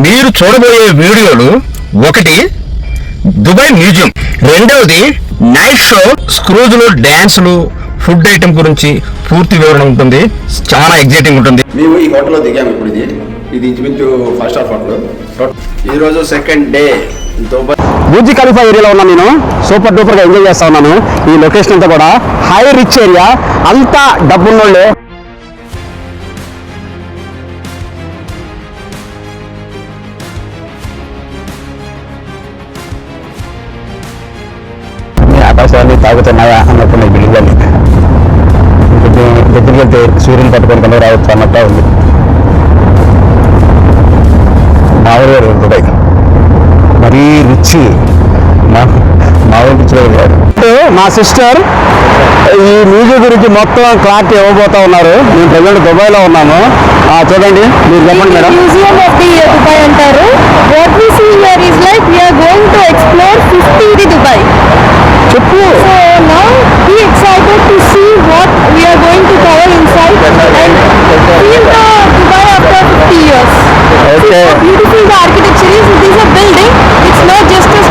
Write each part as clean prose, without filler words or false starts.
మీరు చూడబోయే వీడియోలు ఒకటి దుబాయ్ మ్యూజియం, రెండవది నైట్ షో, స్క్రూజ్లు, డ్యాన్సులు, ఫుడ్ ఐటమ్ గురించి పూర్తి వివరణ ఉంటుంది. చాలా ఎగ్జైటింగ్ ఉంటుంది. మేము ఈ హోటల్లో దిగాము. ఇప్పుడు ఇది ఇంచుమించు 5 స్టార్ హోటల్. ఈరోజు second day Dubai Burj Khalifa ఏరియాలో ఉన్నాను. నేను సూపర్ డూపర్గా ఎంజాయ్ చేస్తా ఉన్నాను. ఈ లొకేషన్ అంతా కూడా హై రిచ్ ఏరియా, అంతా డబ్బున్నోళ్ళే. ఆకాశాన్ని తాగుతున్నాయా అన్నట్టున్నాయి బిల్డింగ్లన్నీ. దగ్గరికి వెళ్తే సూర్యుని పట్టుకొని కనుక రావచ్చు అన్నట్టు ఉంది. మామూలుగా దుబాయ్ మరీ రిచ్, మా సిస్టర్ ఈ మ్యూజిక్ గురించి మొత్తం క్లారిటీ ఇవ్వబోతా ఉన్నారు. మేము ప్రజెంట్ దుబాయ్లో ఉన్నాము. చూడండి, మీరు చెప్పండి madam. Museum of the Dubai అంటారు. What we see here is like we are going to explore 50 the Dubai. చెప్పు. So now be excited to see what we are going to cover inside and feel the Dubai after 50 years. Okay. Beautiful the architecture is. It is a building. It's not just a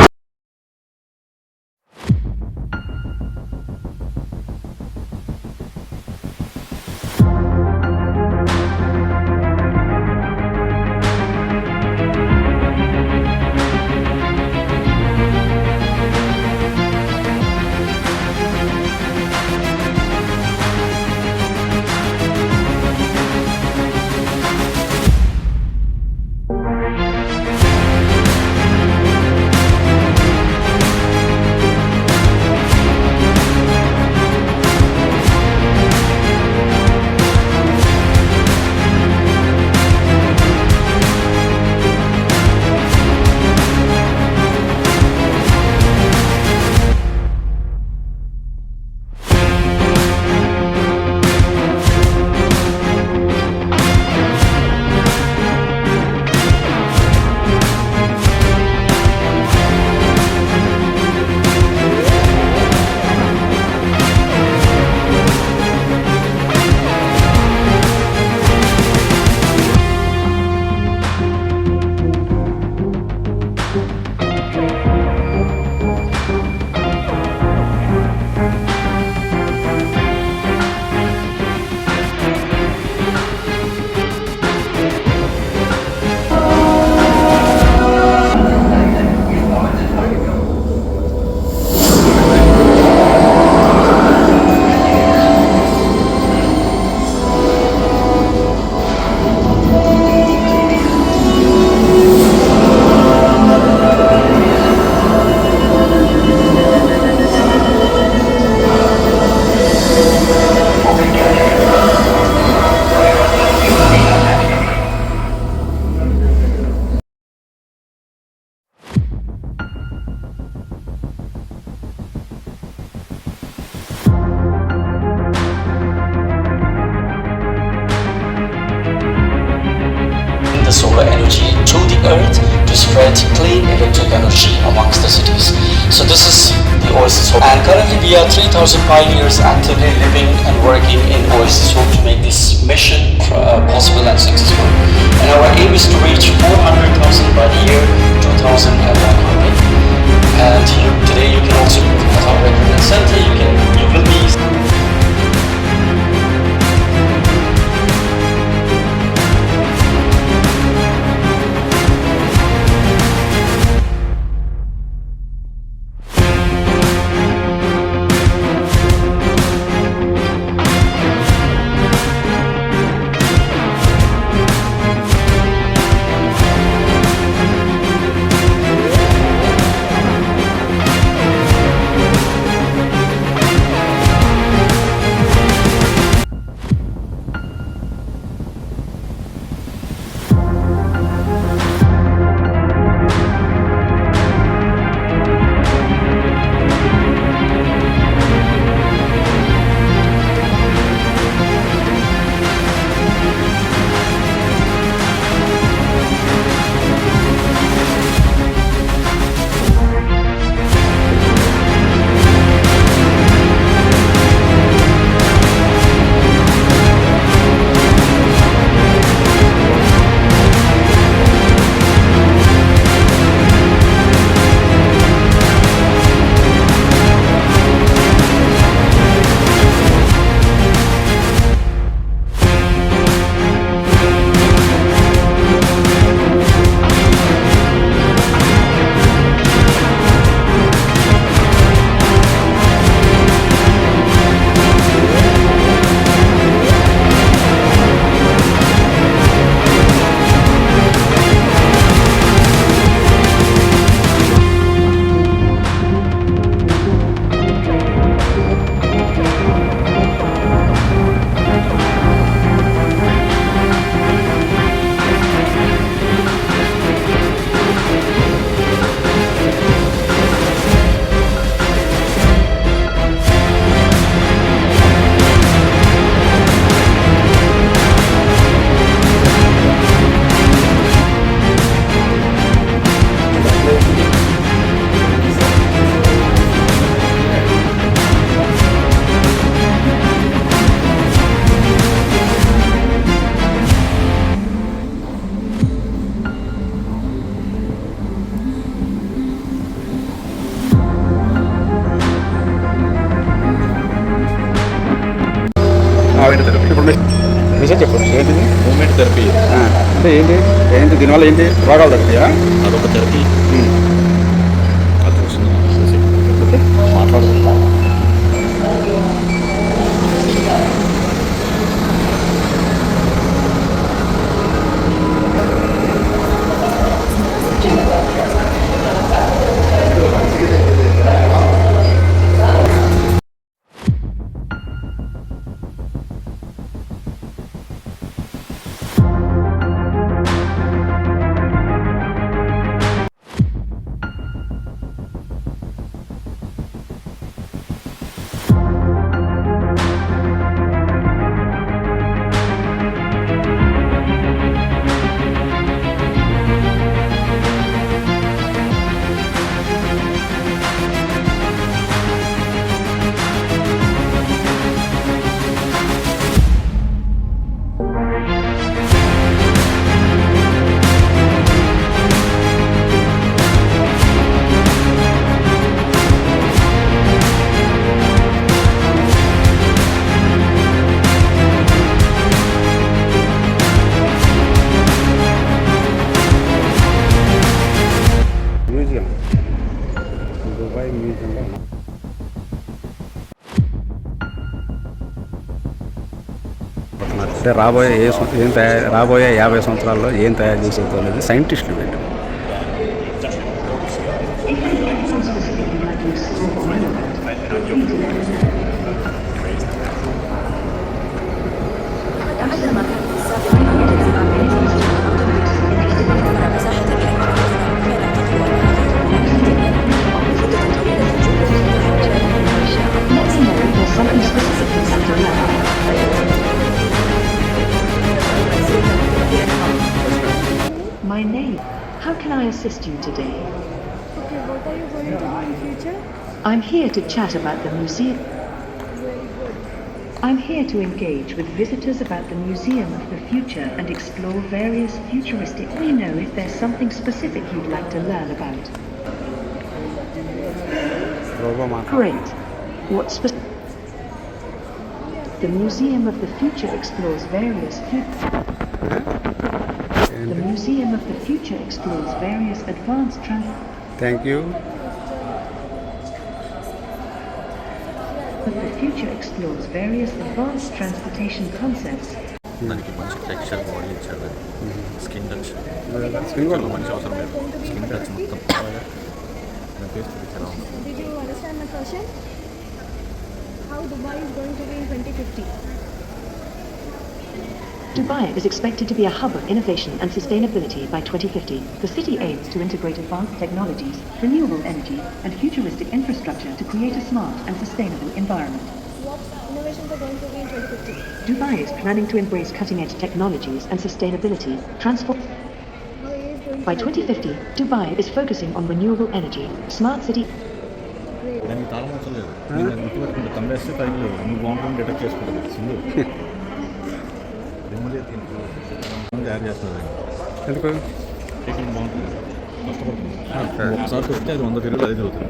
the solar energy to the earth to spread clean electric energy amongst the cities. So this is the Oasis Home, and currently we are 3,000 pioneers actively living and working in Oasis Home to make this mission possible and successful. And our aim is to reach 400,000 by the year 2100. And today you can also at our recruitment center. You will be. Moment therapy. విషయం చెప్పు ఏంటిది? Moment therapy అంటే ఏంటి ఏంటి దీనివల్ల ఏంటి రోగాలు తగ్గుతాయా? అదొక థెరపీ. అది చూస్తున్నాం మాట్లాడుకుంటాం. మ్యూజియం దుబాయ్ మ్యూజియంలో అంటే రాబోయే 50 సంవత్సరాల్లో ఏం తయారు చేసేదో అనేది సైంటిస్టులు పెట్టు. My name. How can I assist you today? Okay, what are you going to do in future? I'm here to chat about the museum. Very good. I'm here to engage with visitors about the Museum of the Future and explore various futuristic. Let me know if there's something specific you'd like to learn about. Great. What specific? The Museum of the Future explores various The Museum of the Future explores various advanced thank you. The future explores various advanced transportation concepts. దానికి మంచి texture body ఇచ్చారు. Skin touch screen కూడా మంచి అవసరం లేదు. Skin touch మొత్తం face చూపించారు. Did you understand my question? How Dubai is going to be in 2050? Dubai is expected to be a hub of innovation and sustainability by 2050. The city aims to integrate advanced technologies, renewable energy, and futuristic infrastructure to create a smart and sustainable environment. What innovations are going to be in 2050? Dubai is planning to embrace cutting-edge technologies and sustainability, transform. How it is going By 2050, Dubai is focusing on renewable energy, smart city. దానికి తాళం వచ్చలేదు. నేను గుర్తుపెట్టుకుంటే తమ్మేస్తే file నువ్వు బాగుంటుంది detect చేసుకుంటుంది. సింధు తయారు చేస్తుంది. ఎందుకు టేకింగ్ బాగుంటుంది. కష్టపడుతుంది. ఒకసారి వస్తే అది 100 తిరుగులు అది అవుతుంది.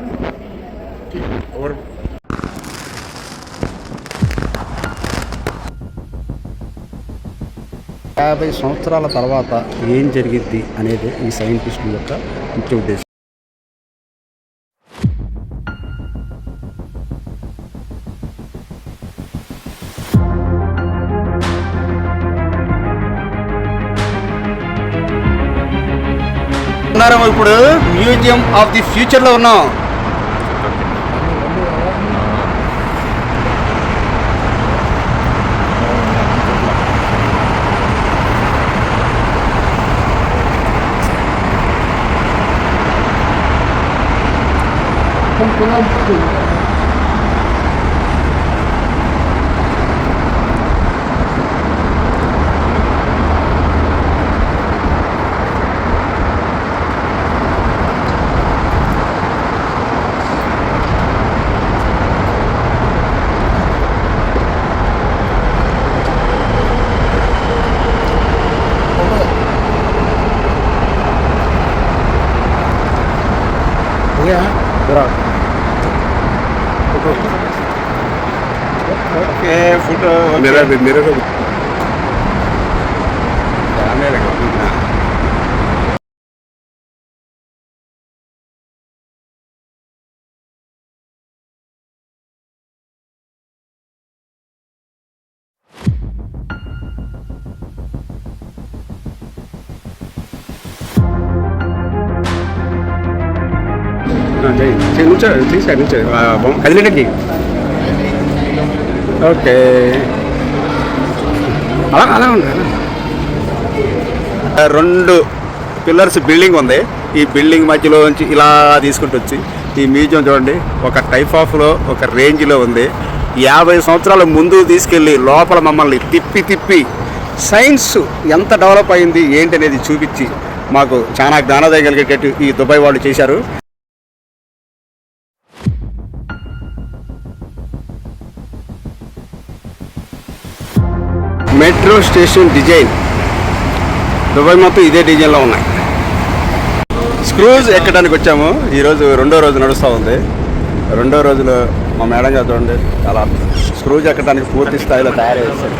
50 సంవత్సరాల తర్వాత ఏం జరిగిద్ది అనేది ఈ సైంటిస్టుల యొక్క ముఖ్య ఉద్దేశం. ఇప్పుడు మ్యూజియం ఆఫ్ ది ఫ్యూచర్లో ఉన్నాం. Okay photo కదిలేటండి. ఓకే అలా ఉంటుంది. 2 పిల్లర్స్ బిల్డింగ్ ఉంది. ఈ బిల్డింగ్ మధ్యలో నుంచి ఇలా తీసుకుంటూ వచ్చి ఈ మ్యూజియం చూడండి, ఒక టైప్ ఆఫ్లో ఒక రేంజ్లో ఉంది. 50 సంవత్సరాల ముందు తీసుకెళ్ళి లోపల మమ్మల్ని తిప్పి సైన్స్ ఎంత డెవలప్ అయింది ఏంటి అనేది చూపించి మాకు చాలా జ్ఞానోదయం కలిగేటట్టు ఈ దుబాయ్ వాళ్ళు చేశారు. మెట్రో స్టేషన్ డిజైన్ దుబాయ్ మొత్తం ఇదే డిజైన్లో ఉన్నాయి. స్క్రూజ్ ఎక్కడానికి వచ్చాము. ఈరోజు 2వ రోజు నడుస్తూ ఉంది. 2వ రోజులో మా మేడం గారు చూడండి చాలా స్క్రూజ్ ఎక్కడానికి పూర్తి స్థాయిలో తయారు చేస్తారు.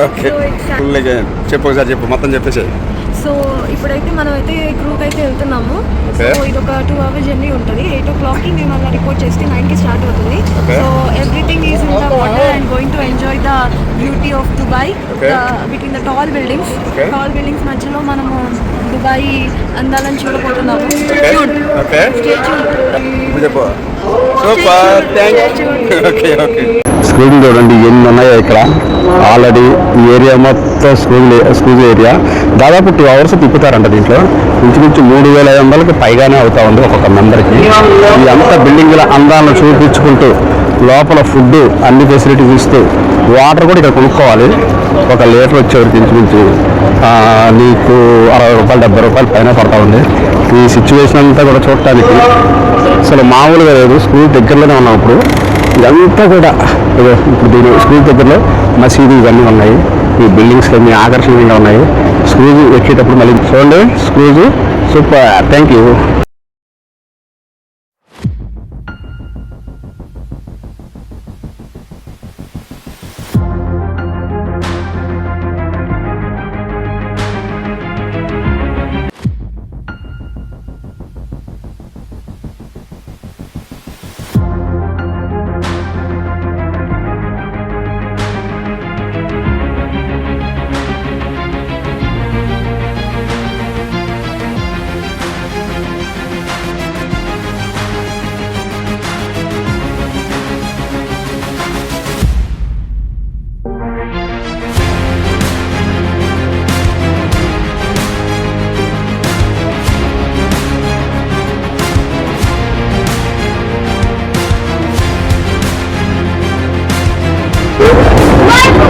ఓకే ఫుల్గా చెప్పు ఒకసారి చెప్పు మొత్తం చెప్పేసి. సో ఇప్పుడైతే మనమైతే క్రూకి అయితే వెళ్తున్నాము. సో ఇది ఒక 2 hours జర్నీ ఉంటుంది. 8 o'clock మేము అలా రిపోర్ట్ చేస్తే 9కి స్టార్ట్ అవుతుంది. So everything is in the water and going to enjoy the beauty of Dubai between the tall buildings. Tall buildings మధ్యలో మనము దుబాయ్ అందాలను చూడబోతున్నాము. Super thank you. Okay okay school చూడండి ఎన్ని ఉన్నాయో ఇక్కడ. ఆల్రెడీ ఈ ఏరియా మొత్తం స్కూల్ ఏరియా. దాదాపు 2 hours తిప్పుతారంట. దీంట్లో ఇంచుమించు 3,500కి పైగానే అవుతా ఉంది ఒక్కొక్క మెంబర్కి. ఈ అంతా బిల్డింగ్ల అందాలను చూపించుకుంటూ లోపల ఫుడ్ అన్ని ఫెసిలిటీస్ ఇస్తూ వాటర్ కూడా ఇక్కడ కొనుక్కోవాలి. 1 లీటర్ వచ్చేవరకు ఇంచుమించు నీకు 60 రూపాయలు 70 రూపాయలు పైన పడతా ఉంది. ఈ సిచ్యువేషన్ అంతా కూడా చూడటానికి అసలు మామూలుగా లేదు. స్కూల్ దగ్గరలోనే ఉన్నాం ఇప్పుడు. ఇదంతా కూడా ఇప్పుడు దీని స్కూల్ దగ్గరలో మసీదు ఇవన్నీ ఉన్నాయి. ఈ బిల్డింగ్స్ అన్నీ ఆకర్షణీయంగా ఉన్నాయి. స్కూల్ ఎక్కేటప్పుడు మళ్ళీ చూడండి school super. Thank you.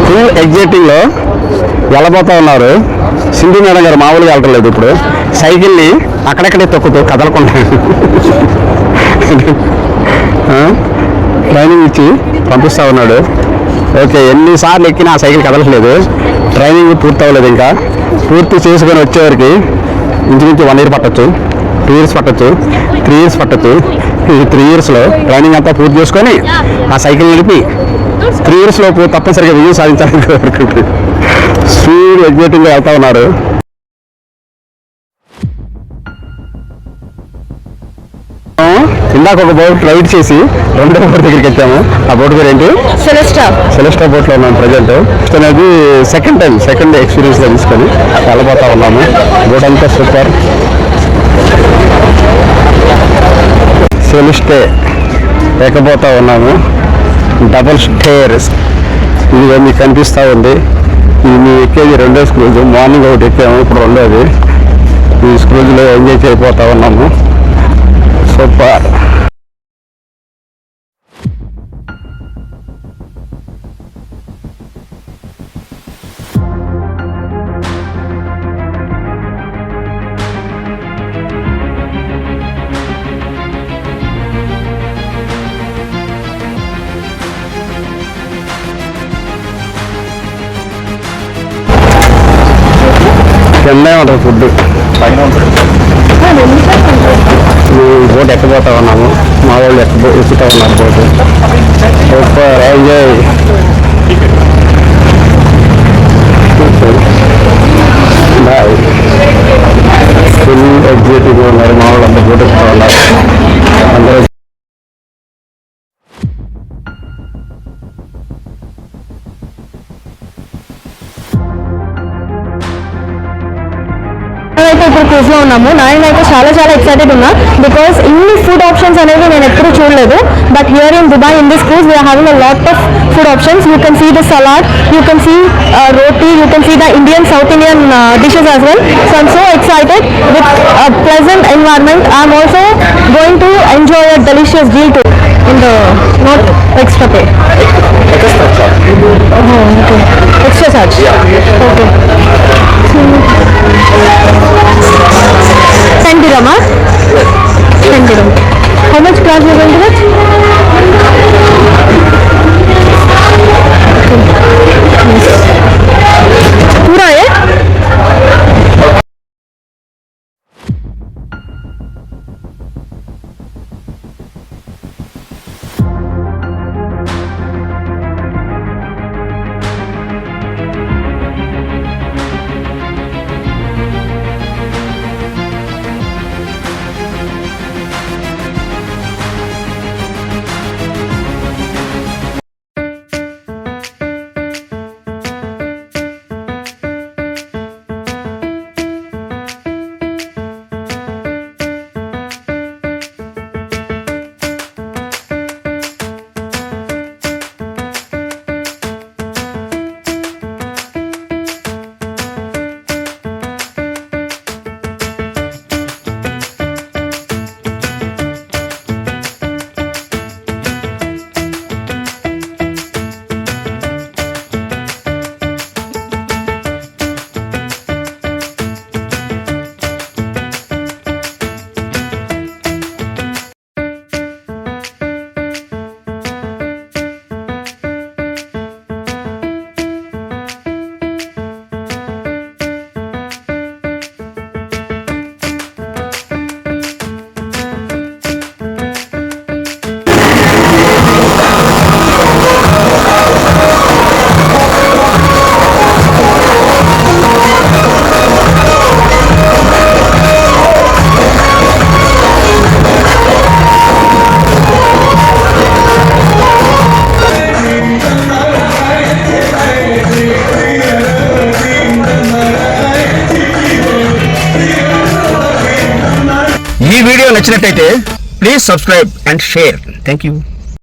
Full ఎగ్జైటింగ్లో వెళ్ళబోతా ఉన్నారు. సింధు మేడం గారు మామూలుగా వెళ్ళట్లేదు. ఇప్పుడు సైకిల్ని అక్కడక్కడే తొక్కుతూ కదలకుండా ట్రైనింగ్ ఇచ్చి పంపిస్తూ ఉన్నాడు. ఓకే ఎన్నిసార్లు ఎక్కినా ఆ సైకిల్ కదలట్లేదు. ట్రైనింగ్ పూర్తి అవ్వలేదు. ఇంకా పూర్తి చేసుకొని వచ్చేవరకు ఇంచుమించు 1 year పట్టచ్చు, 2 years పట్టచ్చు, 3 years పట్టచ్చు. ఈ 3 yearsలో ట్రైనింగ్ అంతా పూర్తి చేసుకొని ఆ సైకిల్ నడిపి 3 years లోపు తప్పనిసరిగా విజయం సాధించాలని కోరుకుంటుంది. స్పీడ్ ఎగ్జైటింగ్గా వెళ్తా ఉన్నారు. ఇందాక ఒక బోట్ రైడ్ చేసి 2వ బోట్ దగ్గరికి వచ్చాము. ఆ బోట్ పేరు ఏంటి? సెలెస్టా బోట్లో ఉన్నాం ప్రజెంట్. అనేది సెకండ్ ఎక్స్పీరియన్స్గా తీసుకొని వెళ్ళబోతా ఉన్నాము. బోట్ అంతా సూపర్. సెలెస్టే ఎక్కబోతా ఉన్నాము. డబుల్ స్టేర్స్ ఇది మీకు కనిపిస్తూ ఉంది. ఇది మీ ఎక్కేది 2వ స్క్రూజ్. మార్నింగ్ ఒకటి ఎక్కాము, ఇప్పుడు 2వది. ఈ స్క్రూజ్లో ఎంజాయ్ చేయబోతా ఉన్నాము. సూపర్. కిందే ఉంటుంది ఫుడ్, పైన ఉంటుంది. బోట్ ఎక్కబోతా ఉన్నాము. మా వాళ్ళు ఎక్కుతూ ఉన్నారు boat. Super enjoy. Boy. Full exciting ఉన్నారు మా వాళ్ళు, అంతా ఫోటోస్ ఉన్నారు అందరూ. అయితే ఇప్పుడు క్రూజ్ లో ఉన్నాము. నేనైతే చాలా ఎక్సైటెడ్ ఉన్నా బికాస్ ఇన్ని ఫుడ్ ఆప్షన్స్ అనేవి నేను ఎప్పుడు చూడలేదు. But here in Dubai in this cruise we're having a lot of food options. You can see the salad, you can see roti, you can see the Indian, South Indian dishes as well. So I'm so excited with a pleasant environment. I'm also going to enjoy a delicious deal too in the not extra pay. Oh, okay. Extra charge. Okay. 10 dirham, huh? 10 dirham. How much class you are going to get? पूरा है? ఈ video నచ్చినట్టయితే please subscribe and share. Thank you.